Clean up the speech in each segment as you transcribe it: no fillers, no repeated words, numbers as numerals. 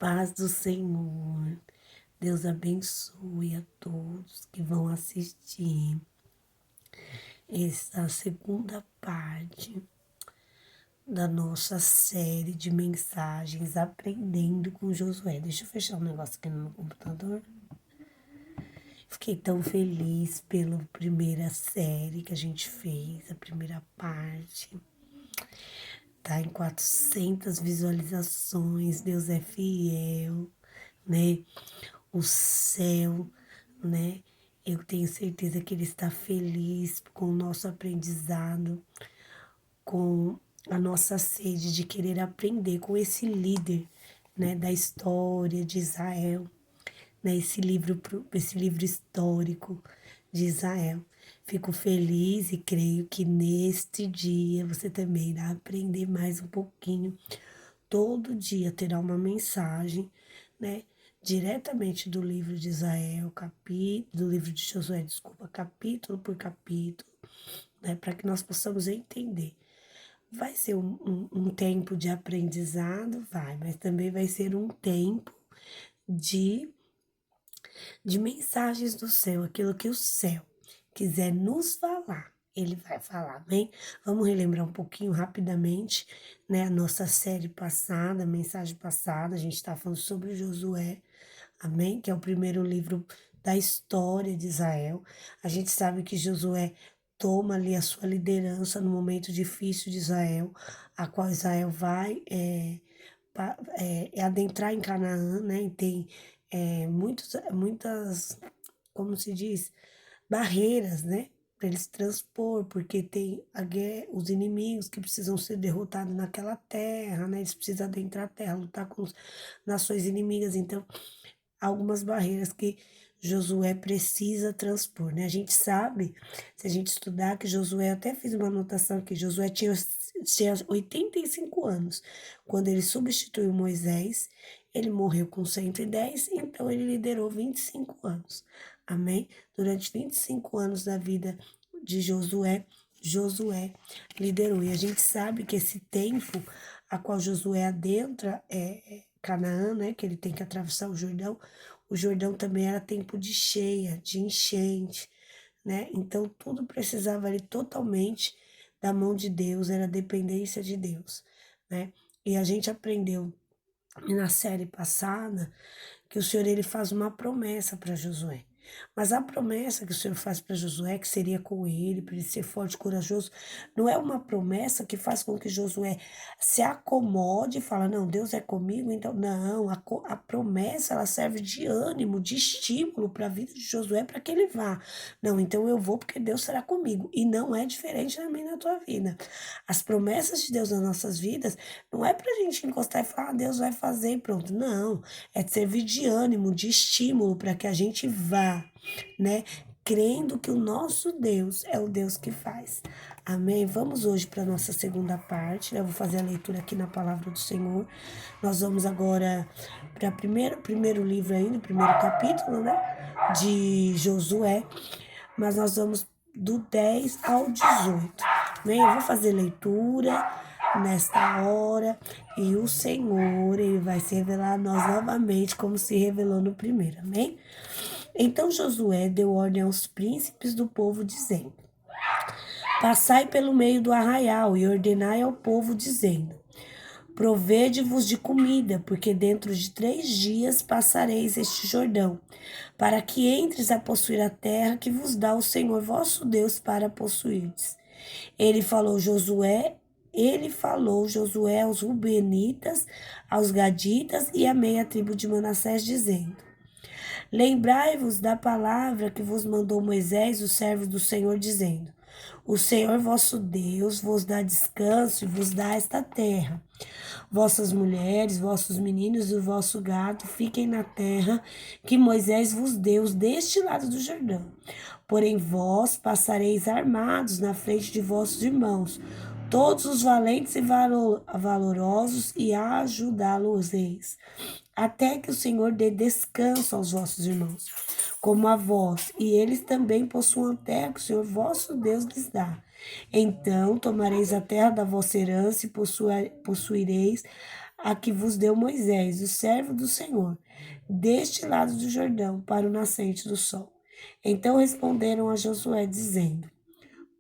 Paz do Senhor. Deus abençoe a todos que vão assistir essa segunda parte da nossa série de mensagens Aprendendo com Josué. Deixa eu fechar um negócio aqui no meu computador. Fiquei tão feliz pela primeira série que a gente fez, a primeira parte. Tá em 400 visualizações, Deus é fiel, né? O céu, né? Eu tenho certeza que Ele está feliz com o nosso aprendizado, com a nossa sede de querer aprender com esse líder, né, da história de Israel, né, esse livro histórico de Israel. Fico feliz e creio que neste dia você também irá aprender mais um pouquinho. Todo dia terá uma mensagem, né, diretamente do livro de Israel, do livro de Josué, desculpa, capítulo por capítulo, né, para que nós possamos entender. Vai ser um tempo de aprendizado, vai, mas também vai ser um tempo de, de mensagens do céu, aquilo que o céu quiser nos falar, ele vai falar, bem? Vamos relembrar um pouquinho rapidamente, né, a nossa série passada, a mensagem passada, a gente está falando sobre Josué, amém? Que é o primeiro livro da história de Israel. A gente sabe que Josué toma ali a sua liderança no momento difícil de Israel, a qual Israel vai adentrar em Canaã, né? E tem muitas, como se diz, barreiras, né? Para eles transpor, porque tem a guerra, os inimigos que precisam ser derrotados naquela terra, né? Eles precisam adentrar a terra, lutar com as nações inimigas. Então, algumas barreiras que Josué precisa transpor, né? A gente sabe, se a gente estudar, que Josué, até fiz uma anotação que Josué tinha 85 anos. Quando ele substituiu Moisés, ele morreu com 110, então ele liderou 25 anos. Amém? Durante 25 anos da vida de Josué, Josué liderou. E a gente sabe que esse tempo a qual Josué adentra Canaã, né, que ele tem que atravessar o Jordão também era tempo de cheia, de enchente, né? Então tudo precisava ali totalmente da mão de Deus, era dependência de Deus, né? E a gente aprendeu na série passada que o Senhor ele faz uma promessa para Josué. Mas a promessa que o Senhor faz para Josué, que seria com ele, para ele ser forte e corajoso, não é uma promessa que faz com que Josué se acomode e fala, não, Deus é comigo, então, não, a promessa, ela serve de ânimo, de estímulo para a vida de Josué, para que ele vá. Não, então eu vou porque Deus será comigo. E não é diferente na minha e na tua vida. As promessas de Deus nas nossas vidas, não é para a gente encostar e falar, Deus vai fazer e pronto. Não, é de servir de ânimo, de estímulo para que a gente vá, né? Crendo que o nosso Deus é o Deus que faz. Amém? Vamos hoje para a nossa segunda parte, né? Eu vou fazer a leitura aqui na palavra do Senhor. Nós vamos agora para o primeiro livro ainda, o primeiro capítulo, né? De Josué, mas nós vamos do 10 ao 18. Amém? Eu vou fazer leitura nesta hora e o Senhor, ele vai se revelar a nós novamente como se revelou no primeiro, amém? Então Josué deu ordem aos príncipes do povo dizendo, passai pelo meio do arraial e ordenai ao povo dizendo, provede-vos de comida, porque dentro de 3 dias passareis este Jordão, para que entres a possuir a terra que vos dá o Senhor vosso Deus para possuirdes. Ele falou Josué aos Rubenitas, aos Gaditas e à meia tribo de Manassés, dizendo, lembrai-vos da palavra que vos mandou Moisés, o servo do Senhor, dizendo, o Senhor vosso Deus vos dá descanso e vos dá esta terra. Vossas mulheres, vossos meninos e o vosso gado fiquem na terra que Moisés vos deu deste lado do Jordão. Porém vós passareis armados na frente de vossos irmãos, todos os valentes e valorosos, e ajudá-los-eis, até que o Senhor dê descanso aos vossos irmãos, como a vós, e eles também possuam a terra que o Senhor vosso Deus lhes dá. Então tomareis a terra da vossa herança e possuireis a que vos deu Moisés, o servo do Senhor, deste lado do Jordão, para o nascente do sol. Então responderam a Josué, dizendo: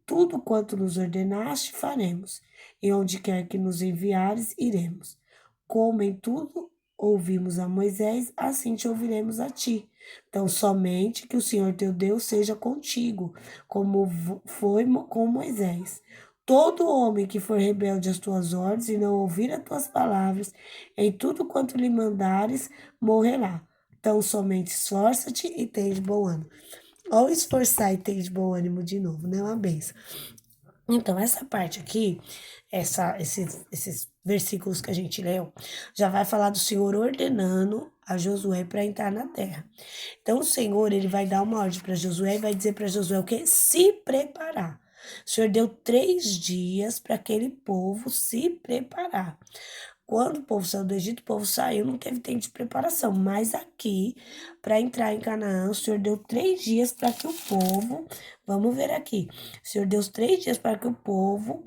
tudo quanto nos ordenaste, faremos, e onde quer que nos enviares, iremos. Como em tudo ouvimos a Moisés, assim te ouviremos a ti. Então, somente que o Senhor teu Deus seja contigo, como foi com Moisés. Todo homem que for rebelde às tuas ordens e não ouvir as tuas palavras, em tudo quanto lhe mandares, morrerá. Então, somente esforça-te e tem de bom ânimo. Ou esforçar e ter de bom ânimo de novo, né? Uma benção. Então, essa parte aqui, esses versículos que a gente leu, já vai falar do Senhor ordenando a Josué para entrar na terra. Então, o Senhor, ele vai dar uma ordem para Josué e vai dizer para Josué o quê? Se preparar. O Senhor deu 3 dias para aquele povo se preparar. Quando o povo saiu do Egito, o povo saiu, não teve tempo de preparação. Mas aqui, para entrar em Canaã, o Senhor deu 3 dias para que o povo, vamos ver aqui, o Senhor deu 3 dias para que o povo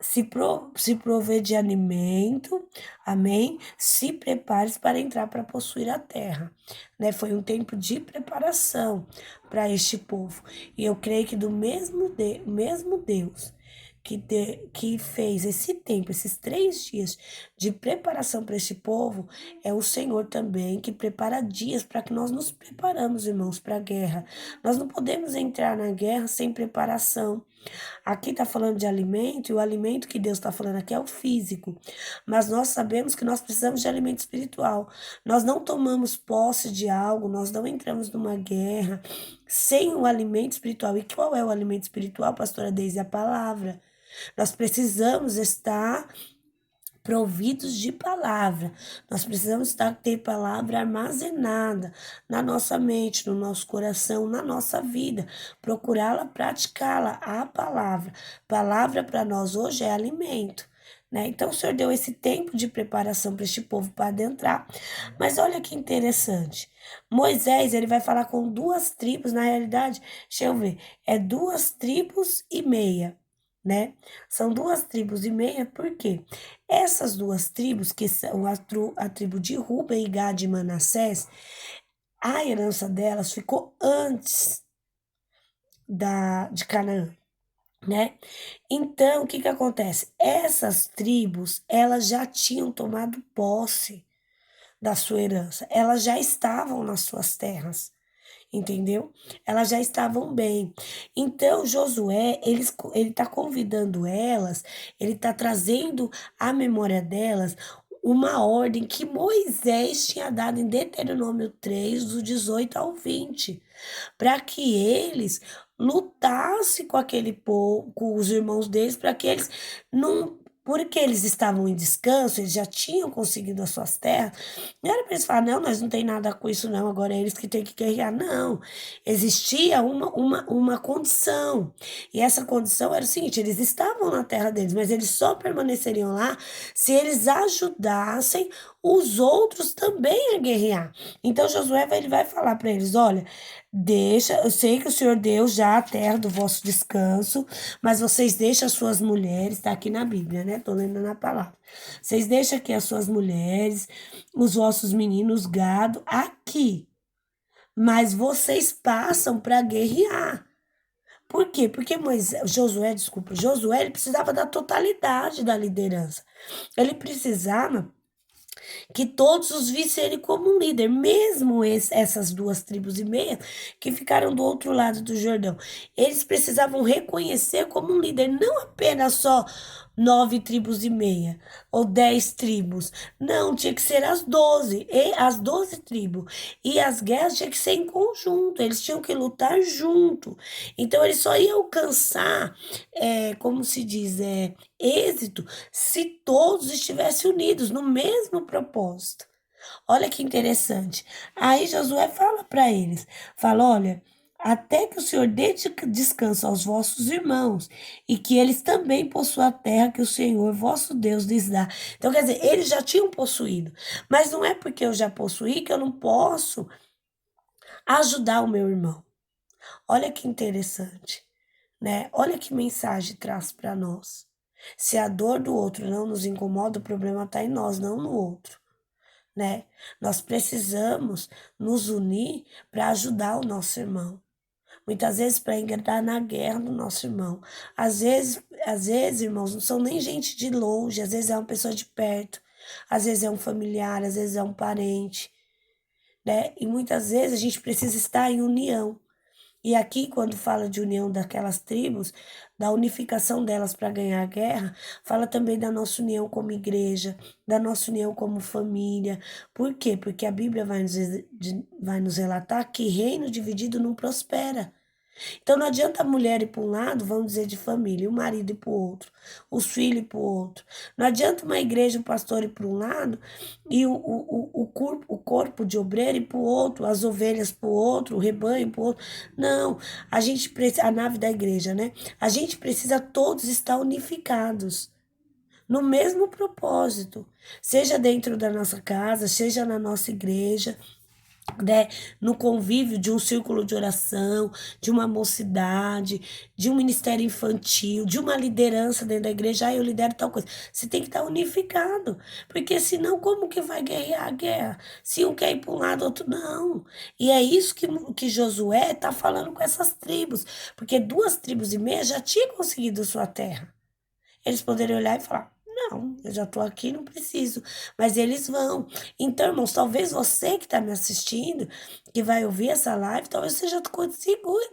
se prover de alimento, amém? Se prepare para entrar para possuir a terra, né? Foi um tempo de preparação para este povo. E eu creio que do mesmo Deus que fez esse tempo, esses 3 dias de preparação para este povo, é o Senhor também que prepara dias para que nós nos preparamos, irmãos, para a guerra. Nós não podemos entrar na guerra sem preparação. Aqui está falando de alimento, e o alimento que Deus está falando aqui é o físico. Mas nós sabemos que nós precisamos de alimento espiritual. Nós não tomamos posse de algo, nós não entramos numa guerra sem o alimento espiritual. E qual é o alimento espiritual, pastora Deise? A palavra. Nós precisamos estar providos de palavra. Nós precisamos ter palavra armazenada na nossa mente, no nosso coração, na nossa vida. Procurá-la, praticá-la, a palavra. Palavra para nós hoje é alimento. Né? Então, o Senhor deu esse tempo de preparação para este povo para adentrar. Mas olha que interessante. Moisés, ele vai falar com 2 tribos, na realidade, deixa eu ver, é 2 tribos e meia, né? São 2 tribos e meia, por quê? Essas 2 tribos, que são a tribo de Ruben, Gad e Manassés, a herança delas ficou antes de Canaã, né? Então, o que que acontece? Essas tribos, elas já tinham tomado posse da sua herança, elas já estavam nas suas terras. Entendeu? Elas já estavam bem. Então, Josué, ele está convidando elas, ele está trazendo à memória delas uma ordem que Moisés tinha dado em Deuteronômio 3, do 18 ao 20, para que eles lutassem com aquele povo, com os irmãos deles, para que eles não. Porque eles estavam em descanso, eles já tinham conseguido as suas terras, não era para eles falar, não, nós não tem nada com isso não, agora é eles que têm que guerrear, não. Existia uma condição, e essa condição era o seguinte, eles estavam na terra deles, mas eles só permaneceriam lá se eles ajudassem os outros também a guerrear. Então Josué ele vai falar para eles, olha, deixa, eu sei que o Senhor deu já a terra do vosso descanso, mas vocês deixam as suas mulheres, está aqui na Bíblia, né? Estou lendo na palavra. Vocês deixam aqui as suas mulheres, os vossos meninos, gado, aqui. Mas vocês passam para guerrear. Por quê? Porque Josué ele precisava da totalidade da liderança. Ele precisava que todos os vissem ele como um líder, mesmo essas 2 tribos e meia que ficaram do outro lado do Jordão. Eles precisavam reconhecer como um líder, não apenas só 9 tribos e meia ou 10 tribos. Não, tinha que ser as 12 tribos. E as guerras tinham que ser em conjunto, eles tinham que lutar junto. Então, eles só iam alcançar, como se diz, êxito se todos estivessem unidos no mesmo propósito. Olha que interessante. Aí Josué fala para eles, fala, olha, até que o Senhor dê descanso aos vossos irmãos e que eles também possuam a terra que o Senhor, vosso Deus, lhes dá. Então, quer dizer, eles já tinham possuído, mas não é porque eu já possuí que eu não posso ajudar o meu irmão. Olha que interessante, né? Olha que mensagem traz para nós. Se a dor do outro não nos incomoda, o problema está em nós, não no outro, né? Nós precisamos nos unir para ajudar o nosso irmão. Muitas vezes para engrenar na guerra do nosso irmão. Às vezes, irmãos, não são nem gente de longe, às vezes é uma pessoa de perto, às vezes é um familiar, às vezes é um parente, né? E muitas vezes a gente precisa estar em união. E aqui, quando fala de união daquelas tribos, da unificação delas para ganhar a guerra, fala também da nossa união como igreja, da nossa união como família. Por quê? Porque a Bíblia vai nos relatar que reino dividido não prospera. Então não adianta a mulher ir para um lado, vamos dizer, de família, e o marido ir para o outro, os filhos ir para o outro. Não adianta uma igreja, o pastor ir para um lado e o corpo de obreiro ir para o outro, as ovelhas para o outro, o rebanho para o outro. Não, a gente precisa, a nave da igreja, né? A gente precisa todos estar unificados no mesmo propósito, seja dentro da nossa casa, seja na nossa igreja, né, no convívio de um círculo de oração, de uma mocidade, de um ministério infantil, de uma liderança dentro da igreja, eu lidero tal coisa. Você tem que estar unificado, porque senão como que vai guerrear a guerra? Se um quer ir para um lado, outro não. E é isso que Josué está falando com essas tribos, porque 2,5 tribos já tinham conseguido sua terra. Eles poderiam olhar e falar: não, eu já estou aqui, não preciso. Mas eles vão. Então, irmãos, talvez você que está me assistindo, que vai ouvir essa live, talvez você já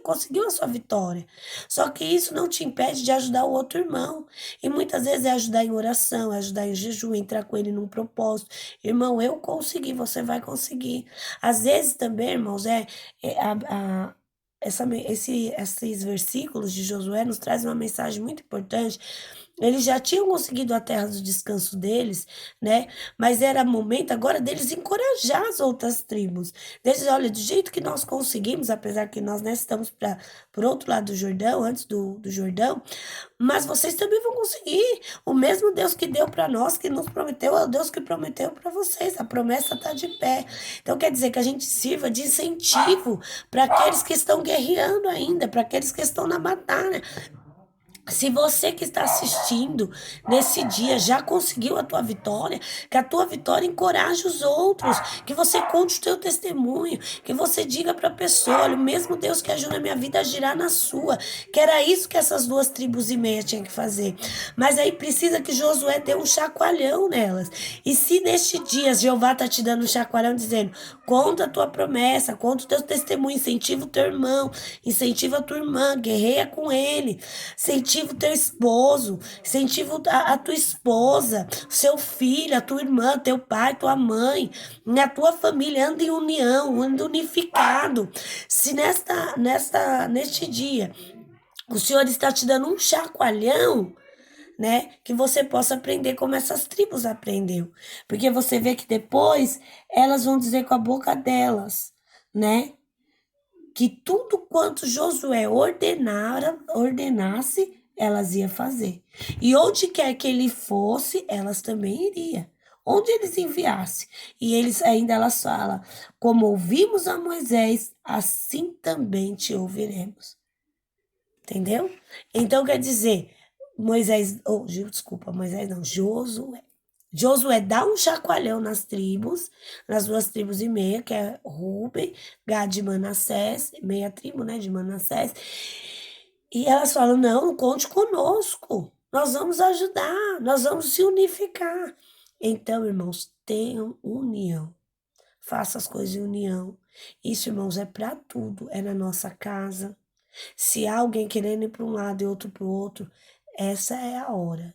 conseguiu a sua vitória. Só que isso não te impede de ajudar o outro irmão. E muitas vezes é ajudar em oração, é ajudar em jejum, entrar com ele num propósito. Irmão, eu consegui, você vai conseguir. Às vezes também, irmãos, esses versículos de Josué nos trazem uma mensagem muito importante. Eles já tinham conseguido a terra do descanso deles, né? Mas era momento agora deles encorajar as outras tribos. Deles, olha, do jeito que nós conseguimos, apesar que nós, né, estamos por outro lado do Jordão, antes do Jordão, mas vocês também vão conseguir. O mesmo Deus que deu para nós, que nos prometeu, é o Deus que prometeu para vocês. A promessa está de pé. Então quer dizer que a gente sirva de incentivo para aqueles que estão guerreando ainda, para aqueles que estão na batalha. Se você que está assistindo nesse dia já conseguiu a tua vitória, que a tua vitória encoraje os outros, que você conte o teu testemunho, que você diga para a pessoa: olha, o mesmo Deus que agiu na minha vida agirá na sua. Que era isso que essas 2,5 tribos tinham que fazer. Mas aí precisa que Josué dê um chacoalhão nelas. E se neste dia Jeová está te dando um chacoalhão dizendo: conta a tua promessa, conta o teu testemunho, incentiva o teu irmão, incentiva a tua irmã, guerreia com ele, incentiva o teu esposo, incentiva a tua esposa, seu filho, a tua irmã, teu pai, tua mãe, a tua família, anda em união, anda unificado. Se neste dia o Senhor está te dando um chacoalhão, né? Que você possa aprender como essas tribos aprendeu. Porque você vê que depois elas vão dizer com a boca delas, né? Que tudo quanto Josué ordenasse, elas iam fazer. E onde quer que ele fosse, elas também iriam. Onde eles enviassem. E elas falam: como ouvimos a Moisés, assim também te ouviremos. Entendeu? Então quer dizer, Moisés não, Josué. Josué dá um chacoalhão nas tribos, nas 2,5 tribos, que é Ruben, Gad e Manassés, meia tribo, né, de Manassés. E elas falam: não, conte conosco, nós vamos ajudar, nós vamos se unificar. Então, irmãos, tenham união, faça as coisas em união. Isso, irmãos, é para tudo, é na nossa casa. Se há alguém querendo ir para um lado e outro para o outro, essa é a hora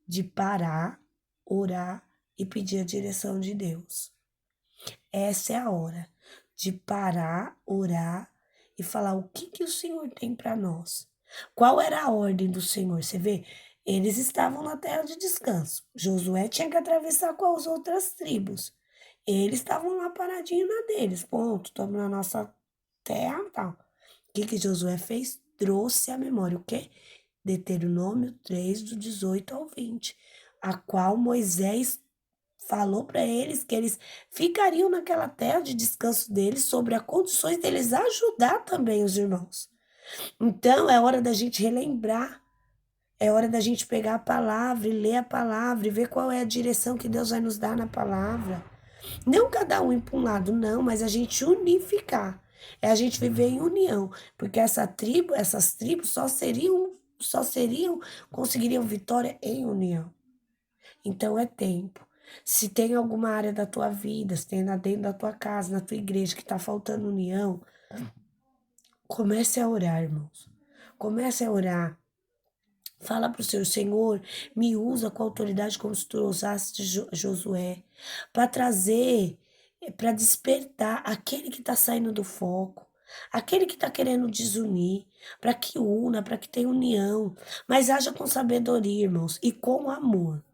de parar, orar e pedir a direção de Deus. Essa é a hora de parar, orar e falar o que o Senhor tem para nós. Qual era a ordem do Senhor? Você vê, eles estavam na terra de descanso. Josué tinha que atravessar com as outras tribos. Eles estavam lá paradinho na deles. Ponto, estamos na nossa terra e tal. O que Josué fez? Trouxe à memória o quê? Deuteronômio 3, do 18 ao 20, a qual Moisés falou para eles que eles ficariam naquela terra de descanso deles, sobre as condições deles ajudar também os irmãos. Então é hora da gente relembrar, É hora da gente pegar a palavra e ler a palavra e ver qual é a direção que Deus vai nos dar na palavra. Não cada um ir para um lado, não, mas a gente unificar. É a gente viver em união, porque essas tribos só conseguiriam vitória em união. Então é tempo. Se tem alguma área da tua vida, se tem lá dentro da tua casa, na tua igreja que está faltando união, comece a orar, irmãos. Comece a orar. Fala para o Senhor, me usa com autoridade como se tu usaste Josué, para trazer, para despertar aquele que está saindo do foco, aquele que está querendo desunir, para que una, para que tenha união, mas haja com sabedoria, irmãos, e com amor.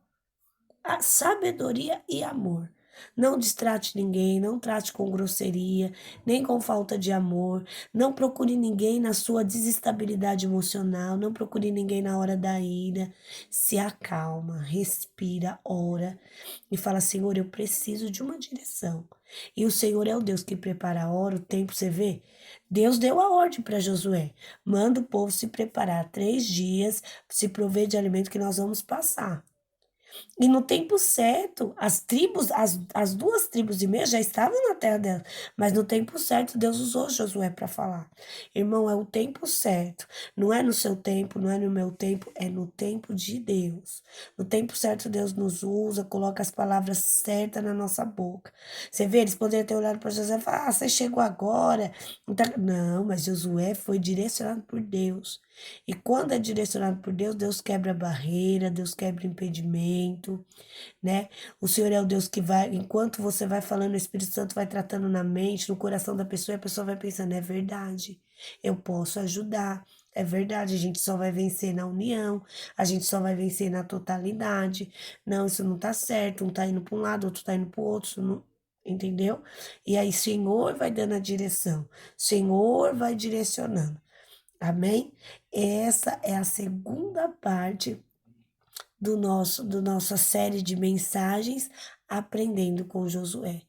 A sabedoria e amor. Não distrate ninguém, não trate com grosseria, nem com falta de amor. Não procure ninguém na sua desestabilidade emocional, não procure ninguém na hora da ira. Se acalma, respira, ora e fala: Senhor, eu preciso de uma direção. E o Senhor é o Deus que prepara a hora, o tempo, você vê? Deus deu a ordem para Josué: manda o povo se preparar 3 dias, se prover de alimento que nós vamos passar. E no tempo certo, as 2 tribos e meia já estavam na terra dela, mas no tempo certo Deus usou Josué para falar. Irmão, é o tempo certo. Não é no seu tempo, não é no meu tempo, é no tempo de Deus. No tempo certo Deus nos usa, coloca as palavras certas na nossa boca. Você vê, eles poderiam ter olhado para Josué e falar: você chegou agora. Não, mas Josué foi direcionado por Deus. E quando é direcionado por Deus, Deus quebra barreira, Deus quebra impedimento, né? O Senhor é o Deus que vai, enquanto você vai falando, o Espírito Santo vai tratando na mente, no coração da pessoa, e a pessoa vai pensando: é verdade, eu posso ajudar. É verdade, a gente só vai vencer na união, a gente só vai vencer na totalidade. Não, isso não tá certo, um tá indo para um lado, outro tá indo para o outro, isso não, entendeu? E aí, Senhor vai dando a direção, Senhor vai direcionando. Amém? Essa é a segunda parte do nossa série de mensagens Aprendendo com Josué.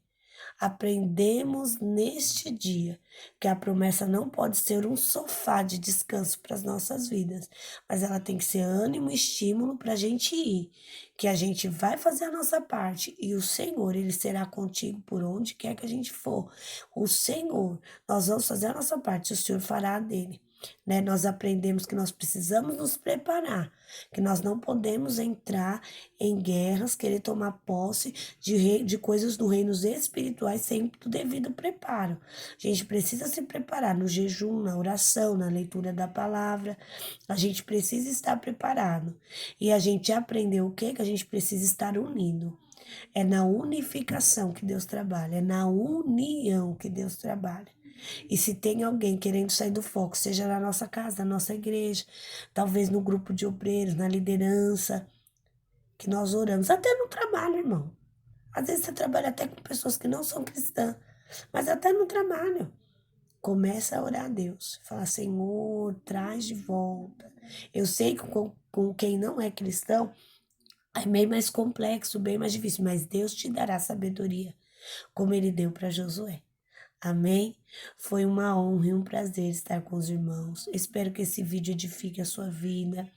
Aprendemos neste dia que a promessa não pode ser um sofá de descanso para as nossas vidas, mas ela tem que ser ânimo e estímulo para a gente ir, que a gente vai fazer a nossa parte e o Senhor, Ele será contigo por onde quer que a gente for. O Senhor, nós vamos fazer a nossa parte, o Senhor fará a dele. Né? Nós aprendemos que nós precisamos nos preparar, que nós não podemos entrar em guerras, querer tomar posse de coisas do reino espirituais sem o devido preparo. A gente precisa se preparar no jejum, na oração, na leitura da palavra. A gente precisa estar preparado. E a gente aprendeu o quê? Que a gente precisa estar unido. É na unificação que Deus trabalha, é na união que Deus trabalha. E se tem alguém querendo sair do foco, seja na nossa casa, na nossa igreja, talvez no grupo de obreiros, na liderança, que nós oramos, até no trabalho, irmão. Às vezes você trabalha até com pessoas que não são cristãs, mas até no trabalho. Começa a orar a Deus. Fala: Senhor, traz de volta. Eu sei que com quem não é cristão é bem mais complexo, bem mais difícil, mas Deus te dará sabedoria, como Ele deu para Josué. Amém? Foi uma honra e um prazer estar com os irmãos. Espero que esse vídeo edifique a sua vida.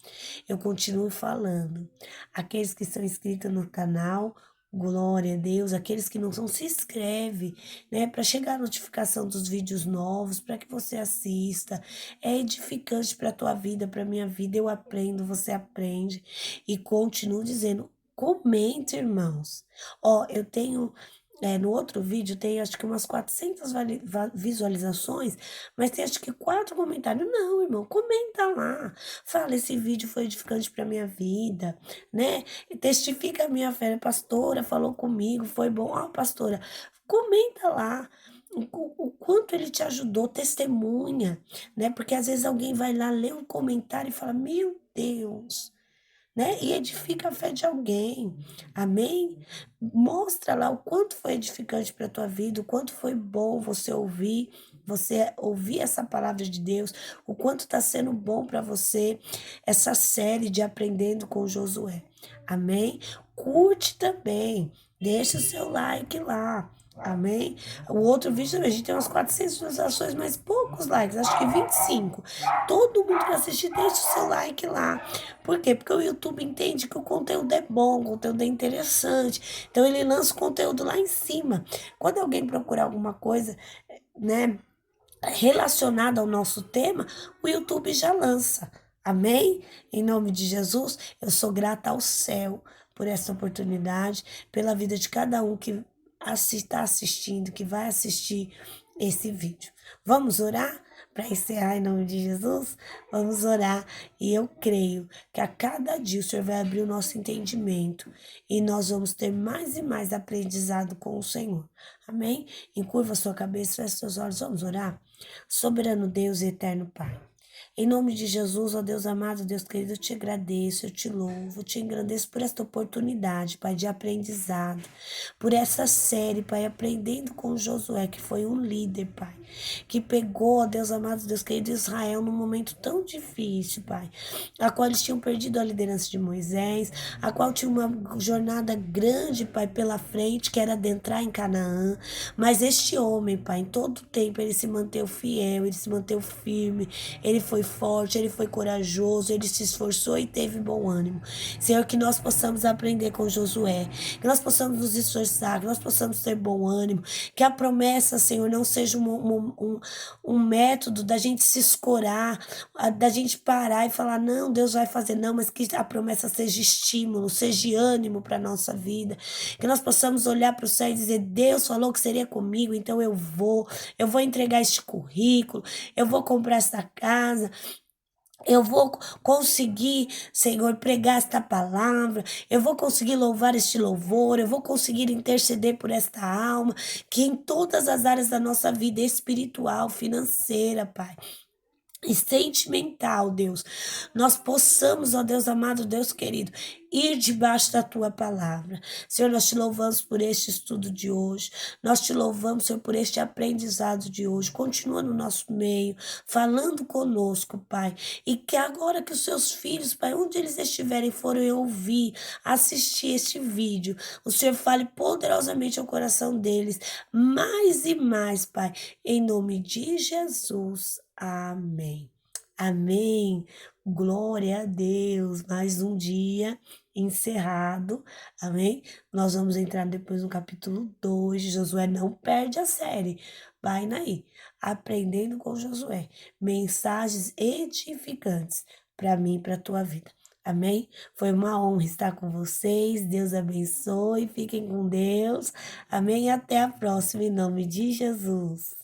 Eu continuo falando. Aqueles que estão inscritos no canal, glória a Deus. Aqueles que não são, se inscreve, né? Para chegar a notificação dos vídeos novos, para que você assista. É edificante para a tua vida, para a minha vida. Eu aprendo, você aprende. E continuo dizendo, comente, irmãos. Ó, eu tenho no outro vídeo tem acho que umas 400 visualizações, mas tem acho que 4 comentários. Não, irmão, comenta lá. Fala: esse vídeo foi edificante para minha vida, né? E testifica a minha fé. A pastora falou comigo, foi bom. Ó, pastora, comenta lá. O quanto ele te ajudou, testemunha, né? Porque às vezes alguém vai lá ler um comentário e fala: meu Deus, né? E edifica a fé de alguém. Amém? Mostra lá o quanto foi edificante para a tua vida, o quanto foi bom você ouvir essa palavra de Deus, o quanto está sendo bom para você essa série de Aprendendo com Josué. Amém? Curte também. Deixa o seu like lá. Amém? O outro vídeo, a gente tem umas 400 visualizações, mas poucos likes, acho que 25. Todo mundo que assistir, deixa o seu like lá. Por quê? Porque o YouTube entende que o conteúdo é bom, o conteúdo é interessante. Então ele lança o conteúdo lá em cima. Quando alguém procurar alguma coisa, né, relacionada ao nosso tema, o YouTube já lança. Amém? Em nome de Jesus, eu sou grata ao céu por essa oportunidade, pela vida de cada um que está assistindo, que vai assistir esse vídeo. Vamos orar para encerrar em nome de Jesus? Vamos orar e eu creio que a cada dia o Senhor vai abrir o nosso entendimento e nós vamos ter mais e mais aprendizado com o Senhor. Amém? Encurva sua cabeça, feche seus olhos, vamos orar? Soberano Deus e eterno Pai. Em nome de Jesus, ó Deus amado, Deus querido, eu te agradeço, eu te louvo, eu te engrandeço por esta oportunidade, Pai, de aprendizado, por essa série, Pai, aprendendo com Josué, que foi um líder, Pai, que pegou, ó Deus amado, Deus querido, Israel num momento tão difícil, Pai, a qual eles tinham perdido a liderança de Moisés, a qual tinha uma jornada grande, Pai, pela frente, que era adentrar em Canaã, mas este homem, Pai, em todo tempo ele se manteve fiel, ele se manteve firme, ele foi forte, ele foi corajoso, ele se esforçou e teve bom ânimo. Senhor, que nós possamos aprender com Josué, que nós possamos nos esforçar, que nós possamos ter bom ânimo, que a promessa, Senhor, não seja um método da gente se escorar, da gente parar e falar, não, Deus vai fazer, não, mas que a promessa seja estímulo, seja ânimo para a nossa vida, que nós possamos olhar para o céu e dizer, Deus falou que seria comigo, então eu vou entregar este currículo, eu vou comprar esta casa, eu vou conseguir, Senhor, pregar esta palavra, eu vou conseguir louvar este louvor, eu vou conseguir interceder por esta alma, que em todas as áreas da nossa vida espiritual, financeira, Pai, e sentimental, Deus, nós possamos, ó Deus amado, Deus querido, ir debaixo da tua palavra. Senhor, nós te louvamos por este estudo de hoje, nós te louvamos, Senhor, por este aprendizado de hoje. Continua no nosso meio, falando conosco, Pai, e que agora que os seus filhos, Pai, onde eles estiverem, forem ouvir, assistir este vídeo, o Senhor fale poderosamente ao coração deles, mais e mais, Pai, em nome de Jesus. Amém. Amém. Glória a Deus. Mais um dia encerrado. Amém. Nós vamos entrar depois no capítulo 2. Josué não perde a série. Vai naí. Aprendendo com Josué. Mensagens edificantes para mim e para a tua vida. Amém? Foi uma honra estar com vocês. Deus abençoe. Fiquem com Deus. Amém. Até a próxima, em nome de Jesus.